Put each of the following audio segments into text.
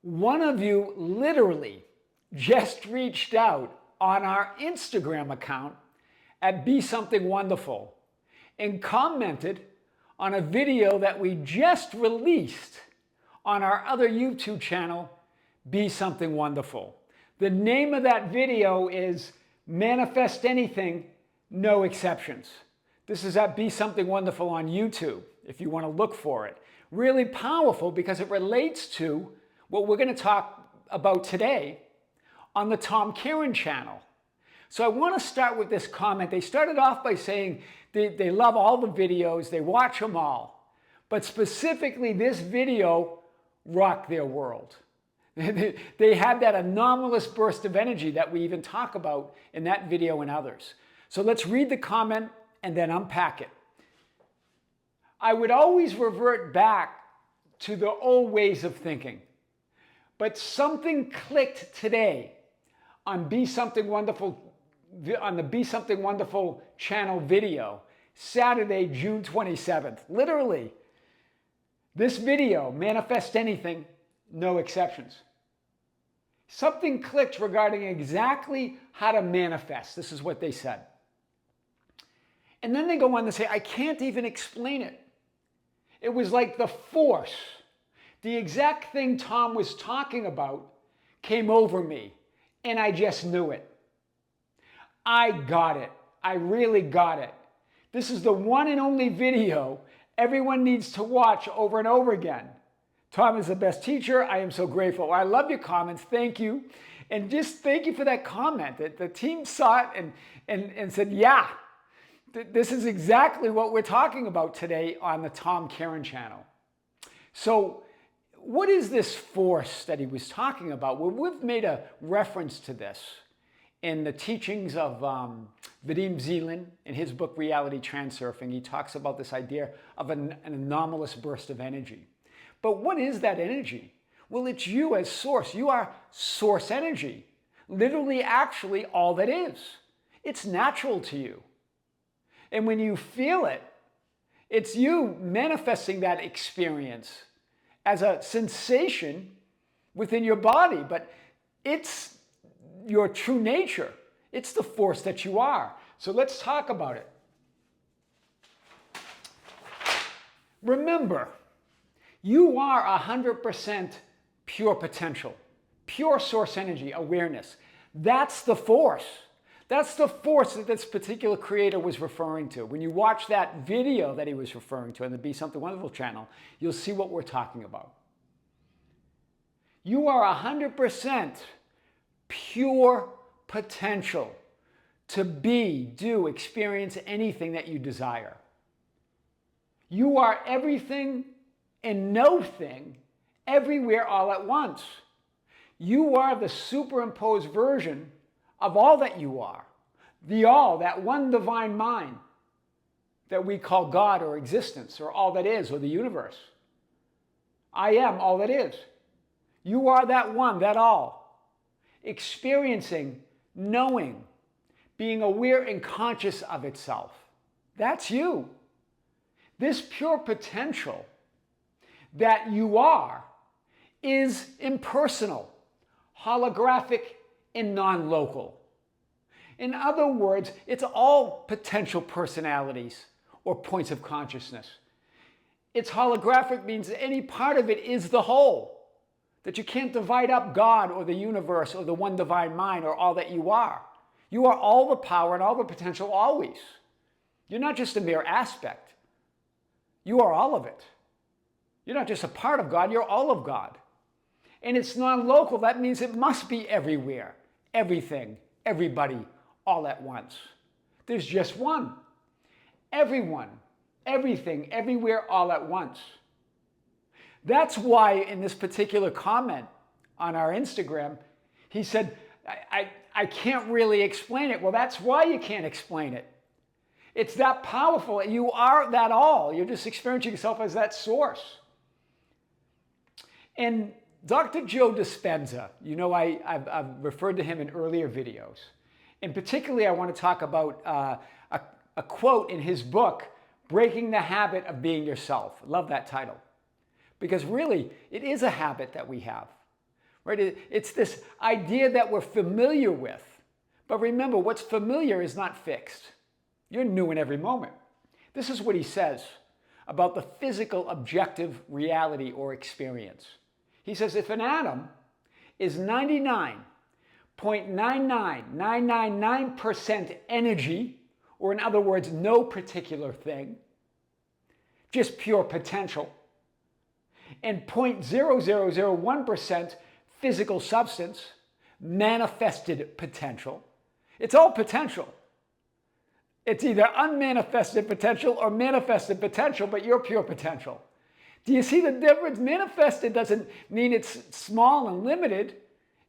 One of you literally just reached out on our Instagram account at Be Something Wonderful and commented on a video that we just released on our other YouTube channel, Be Something Wonderful. The name of that video is Manifest Anything, No Exceptions. This is at Be Something Wonderful on YouTube, if you want to look for it. Really powerful because it relates to what we're going to talk about today on the Kearin channel. So I want to start with this comment. They started off by saying they love all the videos, they watch them all, but specifically this video rocked their world. They had that anomalous burst of energy that we even talk about in that video and others. So let's read the comment and then unpack it. I would always revert back to the old ways of thinking, but something clicked today on Be Something Wonderful, on the Be Something Wonderful channel video, Saturday, June 27th. Literally, this video, Manifest Anything, No Exceptions. Something clicked regarding exactly how to manifest. This is what they said. And then they go on to say, I can't even explain it. It was like the force. The exact thing Tom was talking about came over me, and I just knew it. I got it. I really got it. This is the one and only video everyone needs to watch over and over again. Tom is the best teacher. I am so grateful. I love your comments. Thank you. And just thank you for that comment. The team saw it and said, yeah, this is exactly what we're talking about today on the Kearin channel. So what is this force that he was talking about? Well, we've made a reference to this in the teachings of Vadim Zeland in his book, Reality Transurfing. He talks about this idea of an anomalous burst of energy. But what is that energy? Well, it's you as source. You are source energy. Literally, actually, all that is. It's natural to you. And when you feel it, it's you manifesting that experience as a sensation within your body. But it's your true nature. It's the force that you are. So let's talk about it. Remember, you are 100% pure potential, pure source energy, awareness. That's the force. That's the force that this particular creator was referring to. When you watch that video that he was referring to on the Be Something Wonderful channel, you'll see what we're talking about. You are 100% pure potential to be, do, experience anything that you desire. You are everything and no thing, everywhere, all at once. You are the superimposed version of all that you are. The all, that one divine mind that we call God or existence or all that is or the universe. I am all that is. You are that one, that all. Experiencing, knowing, being aware and conscious of itself. That's you. This pure potential that you are is impersonal, holographic, and non-local. In other words, it's all potential personalities or points of consciousness. It's holographic means that any part of it is the whole, that you can't divide up God or the universe or the one divine mind or all that you are. You are all the power and all the potential always. You're not just a mere aspect. You are all of it. You're not just a part of God, you're all of God. And it's non-local. That means it must be everywhere, everything, everybody, all at once. There's just one. Everyone, everything, everywhere, all at once. That's why in this particular comment on our Instagram, he said, I can't really explain it. Well, that's why you can't explain it. It's that powerful. You are that all. You're just experiencing yourself as that source. And Dr. Joe Dispenza, you know, I've referred to him in earlier videos. And particularly, I want to talk about a quote in his book, Breaking the Habit of Being Yourself. I love that title. Because really, it is a habit that we have. right? It's this idea that we're familiar with. But remember, what's familiar is not fixed. You're new in every moment. This is what he says about the physical objective reality or experience. He says if an atom is 99.99999% energy, or in other words, no particular thing, just pure potential, and 0.0001% physical substance, manifested potential, it's all potential. It's either unmanifested potential or manifested potential, but you're pure potential. Do you see the difference? Manifested doesn't mean it's small and limited.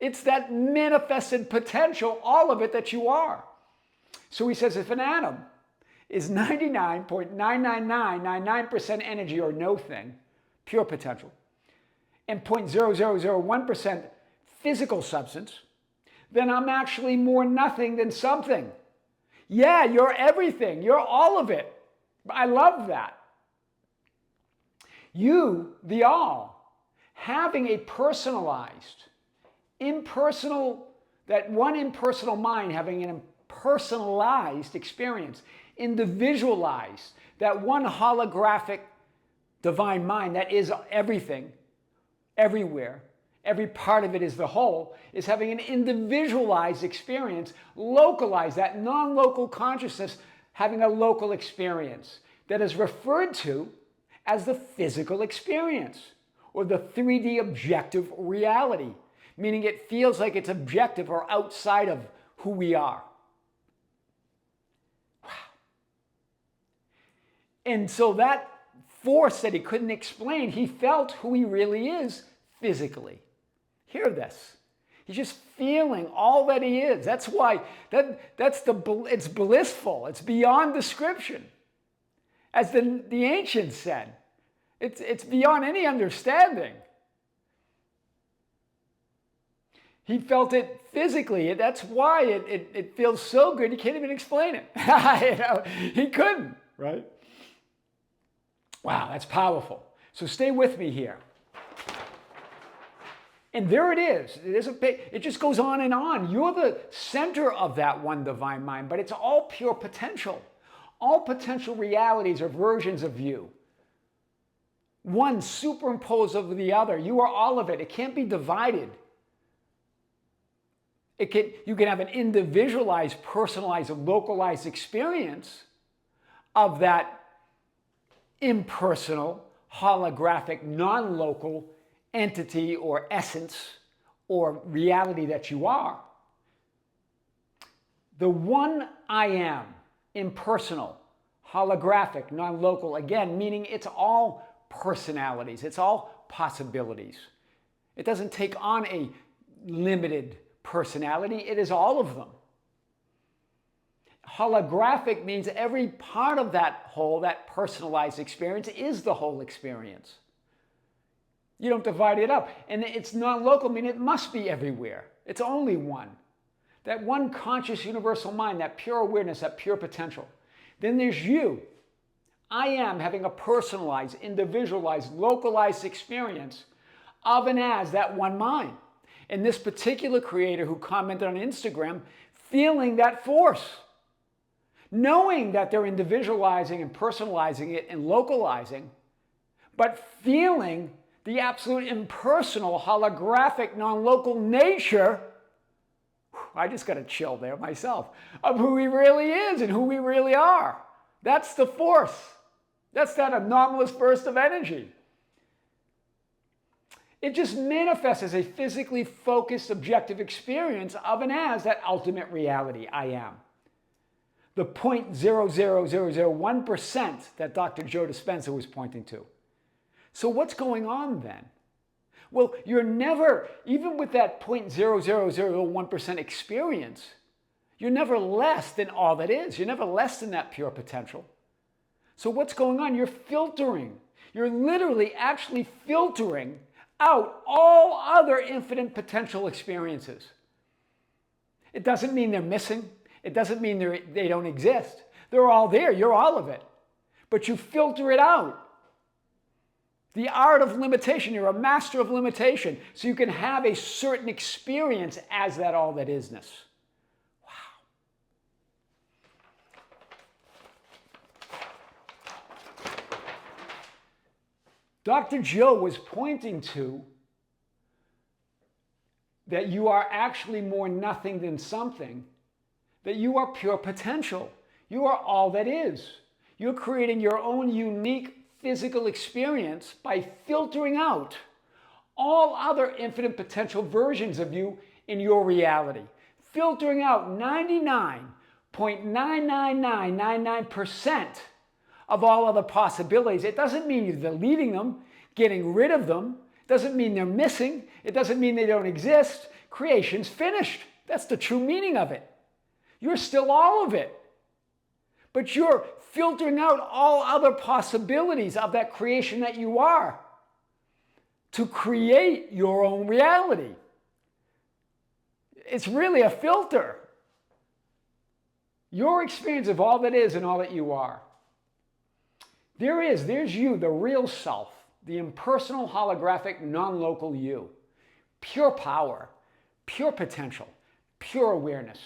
It's that manifested potential, all of it that you are. So he says if an atom is 99.99999% energy or no thing, pure potential, and 0.0001% physical substance, then I'm actually more nothing than something. Yeah, you're everything. You're all of it. I love that. You, the all, having a personalized, impersonal, that one impersonal mind having an personalized experience, individualized, that one holographic divine mind that is everything, everywhere, every part of it is the whole, is having an individualized experience, localized, that non-local consciousness having a local experience that is referred to as the physical experience or the 3D objective reality, meaning it feels like it's objective or outside of who we are. Wow. And so that force that he couldn't explain, he felt who he really is physically. Hear this. He's just feeling all that he is. That's why it's blissful. It's beyond description. As the ancients said, it's beyond any understanding. He felt it physically. That's why it feels so good. He can't even explain it. He couldn't, right? Wow, that's powerful. So stay with me here. And there it is. It just goes on and on. You're the center of that one divine mind, but it's all pure potential. All potential realities are versions of you. One superimposed over the other. You are all of it. It can't be divided. You can have an individualized, personalized, localized experience of that impersonal, holographic, non-local entity or essence or reality that you are. The one I am, impersonal, holographic, non-local, again, meaning it's all personalities, it's all possibilities. It doesn't take on a limited personality, it is all of them. Holographic means every part of that whole, that personalized experience is the whole experience. You don't divide it up. And it's non-local, meaning it must be everywhere. It's only one. That one conscious universal mind, that pure awareness, that pure potential. Then there's you. I am having a personalized, individualized, localized experience of and as that one mind. And this particular creator who commented on Instagram, feeling that force. Knowing that they're individualizing and personalizing it and localizing, but feeling the absolute impersonal, holographic, non-local nature, I just got a chill there myself, of who he really is and who we really are. That's the force. That's that anomalous burst of energy. It just manifests as a physically focused, objective experience of and as that ultimate reality, I am. The 0.00001% that Dr. Joe Dispenza was pointing to. So what's going on then? Well, you're never, even with that 0.0001% experience, you're never less than all that is. You're never less than that pure potential. So what's going on? You're filtering. You're literally actually filtering out all other infinite potential experiences. It doesn't mean they're missing. It doesn't mean they don't exist. They're all there. You're all of it. But you filter it out. The art of limitation. You're a master of limitation. So you can have a certain experience as that all that isness. Wow. Dr. Joe was pointing to that you are actually more nothing than something, that you are pure potential. You are all that is. You're creating your own unique physical experience by filtering out all other infinite potential versions of you in your reality. Filtering out 99.99999% of all other possibilities. It doesn't mean you're deleting them, getting rid of them. It doesn't mean they're missing. It doesn't mean they don't exist. Creation's finished. That's the true meaning of it. You're still all of it. But you're filtering out all other possibilities of that creation that you are to create your own reality. It's really a filter. Your experience of all that is and all that you are. There's you, the real self, the impersonal, holographic, non-local you. Pure power, pure potential, pure awareness.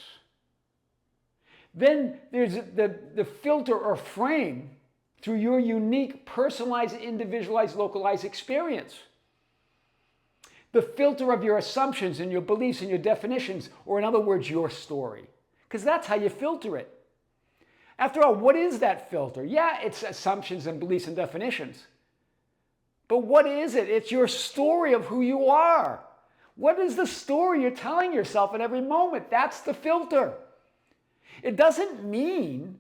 Then there's the filter or frame through your unique, personalized, individualized, localized experience. The filter of your assumptions and your beliefs and your definitions, or in other words, your story. Because that's how you filter it. After all, what is that filter? Yeah, it's assumptions and beliefs and definitions. But what is it? It's your story of who you are. What is the story you're telling yourself at every moment? That's the filter. It doesn't mean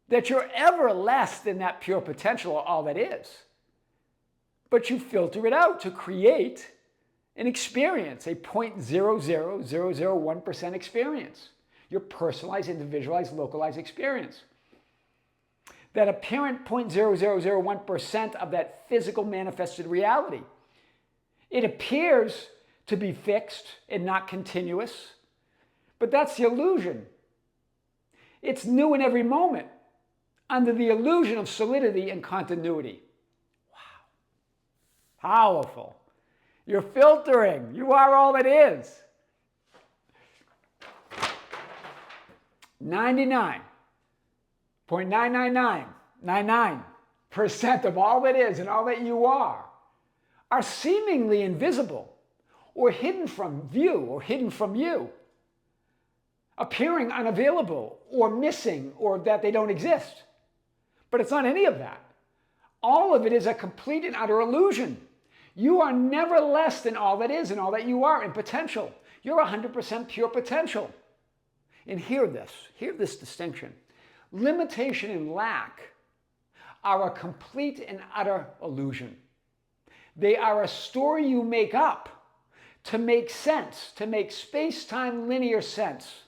that you're ever less than that pure potential or all that is. But you filter it out to create an experience, a 0.00001% experience. Your personalized, individualized, localized experience. That apparent 0.0001% of that physical manifested reality. It appears to be fixed and not continuous, but that's the illusion. It's new in every moment, under the illusion of solidity and continuity. Wow. Powerful. You're filtering. You are all it is. 99.99999% of all that is and all that you are seemingly invisible or hidden from view or hidden from you. Appearing unavailable or missing or that they don't exist. But it's not any of that. All of it is a complete and utter illusion. You are never less than all that is and all that you are in potential. You're 100% pure potential. And hear this distinction. Limitation and lack are a complete and utter illusion. They are a story you make up to make sense, to make space-time linear sense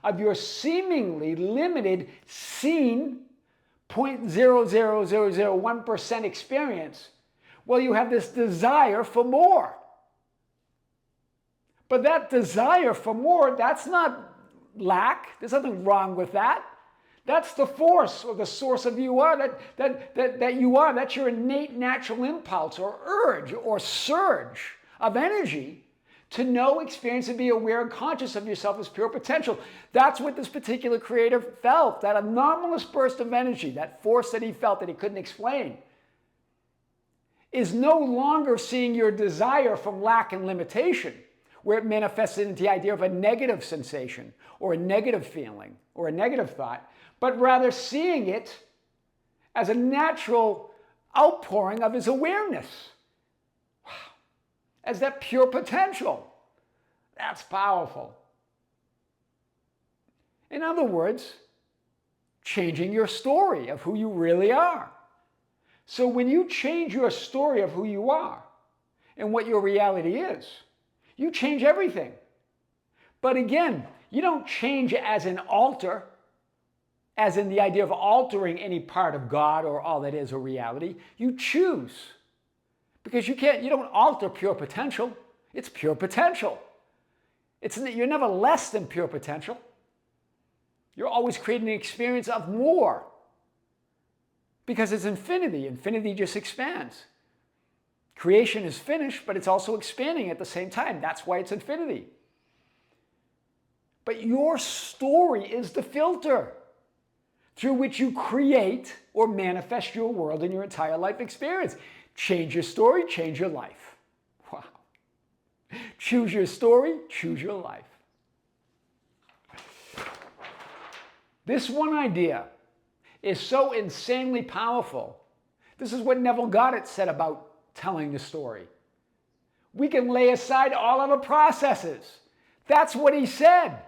of your seemingly limited, seen 0.00001% experience. Well, you have this desire for more. But that desire for more, that's not lack. There's nothing wrong with that. That's the force or the source of you are, that you are. That's your innate natural impulse or urge or surge of energy to know, experience, and be aware and conscious of yourself as pure potential. That's what this particular creator felt, that anomalous burst of energy, that force that he felt that he couldn't explain, is no longer seeing your desire from lack and limitation, where it manifested into the idea of a negative sensation or a negative feeling or a negative thought, but rather seeing it as a natural outpouring of his awareness. Wow. As that pure potential. That's powerful. In other words, changing your story of who you really are. So when you change your story of who you are and what your reality is, you change everything. But again, you don't change as an alter, as in the idea of altering any part of God or all that is or reality. You choose. Because you don't alter pure potential. It's pure potential. You're never less than pure potential. You're always creating an experience of more. Because it's infinity. Infinity just expands. Creation is finished, but it's also expanding at the same time. That's why it's infinity. But your story is the filter through which you create or manifest your world and your entire life experience. Change your story, change your life. Wow. Choose your story, choose your life. This one idea is so insanely powerful. This is what Neville Goddard said about telling the story. We can lay aside all other processes. That's what he said.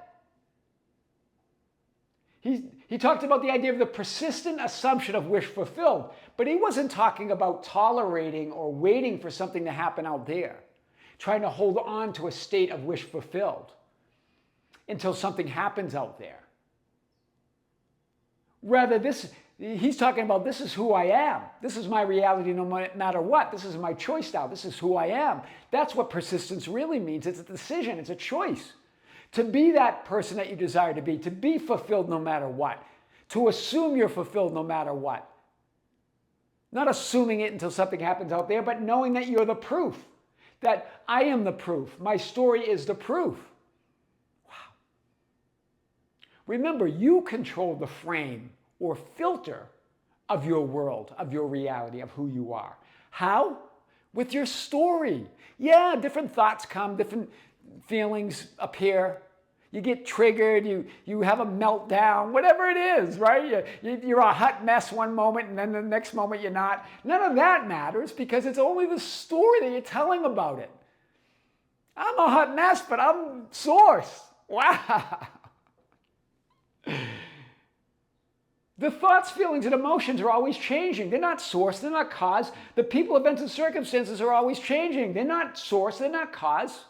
He talked about the idea of the persistent assumption of wish fulfilled, but he wasn't talking about tolerating or waiting for something to happen out there, trying to hold on to a state of wish fulfilled until something happens out there. Rather, he's talking about this is who I am. This is my reality no matter what. This is my choice now. This is who I am. That's what persistence really means. It's a decision. It's a choice. To be that person that you desire to be fulfilled no matter what. To assume you're fulfilled no matter what. Not assuming it until something happens out there, but knowing that you're the proof. That I am the proof. My story is the proof. Wow. Remember, you control the frame or filter of your world, of your reality, of who you are. How? With your story. Yeah, different thoughts come, different feelings appear. You get triggered, you have a meltdown, whatever it is, right? You're a hot mess one moment and then the next moment you're not. None of that matters because it's only the story that you're telling about it. I'm a hot mess, but I'm source. Wow. The thoughts, feelings, and emotions are always changing. They're not source, they're not cause. The people, events, and circumstances are always changing. They're not source, they're not cause.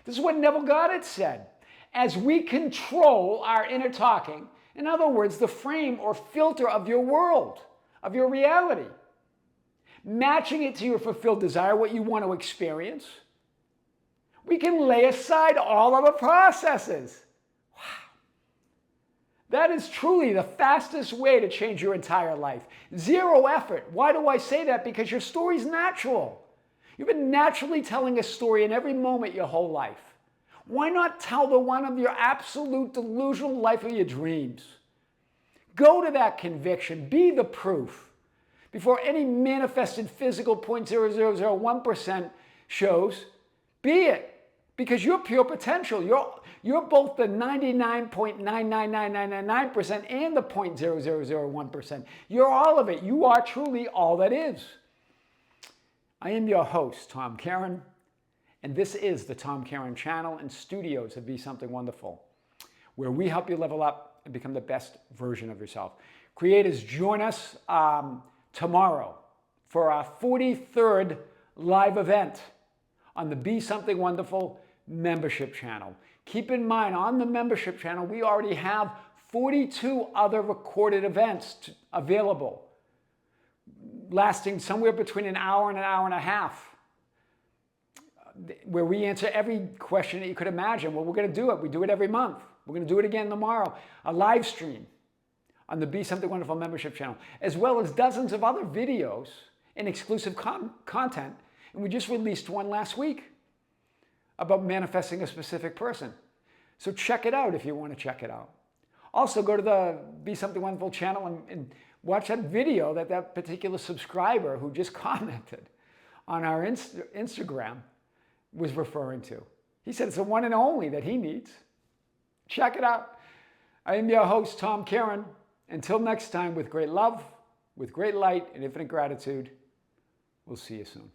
This is what Neville Goddard said. As we control our inner talking, in other words, the frame or filter of your world, of your reality, matching it to your fulfilled desire, what you want to experience, we can lay aside all other processes. Wow. That is truly the fastest way to change your entire life. Zero effort. Why do I say that? Because your story's natural. You've been naturally telling a story in every moment your whole life. Why not tell the one of your absolute delusional life of your dreams? Go to that conviction. Be the proof. Before any manifested physical 0.0001% shows, be it. Because you're pure potential. You're both the 99.99999% and the 0.0001%. You're all of it. You are truly all that is. I am your host, Tom Kearin, and this is the Tom Kearin channel and studios of Be Something Wonderful, where we help you level up and become the best version of yourself. Creators, join us tomorrow for our 43rd live event on the Be Something Wonderful membership channel. Keep in mind, on the membership channel, we already have 42 other recorded events available, lasting somewhere between an hour and a half, where we answer every question that you could imagine. Well, we're going to do it. We do it every month. We're going to do it again tomorrow. A live stream on the Be Something Wonderful membership channel, as well as dozens of other videos and exclusive content. And we just released one last week about manifesting a specific person. So check it out if you want to check it out. Also, go to the Be Something Wonderful channel and watch that video that particular subscriber who just commented on our Instagram was referring to. He said it's the one and only that he needs. Check it out. I am your host, Tom Kearin. Until next time, with great love, with great light, and infinite gratitude, we'll see you soon.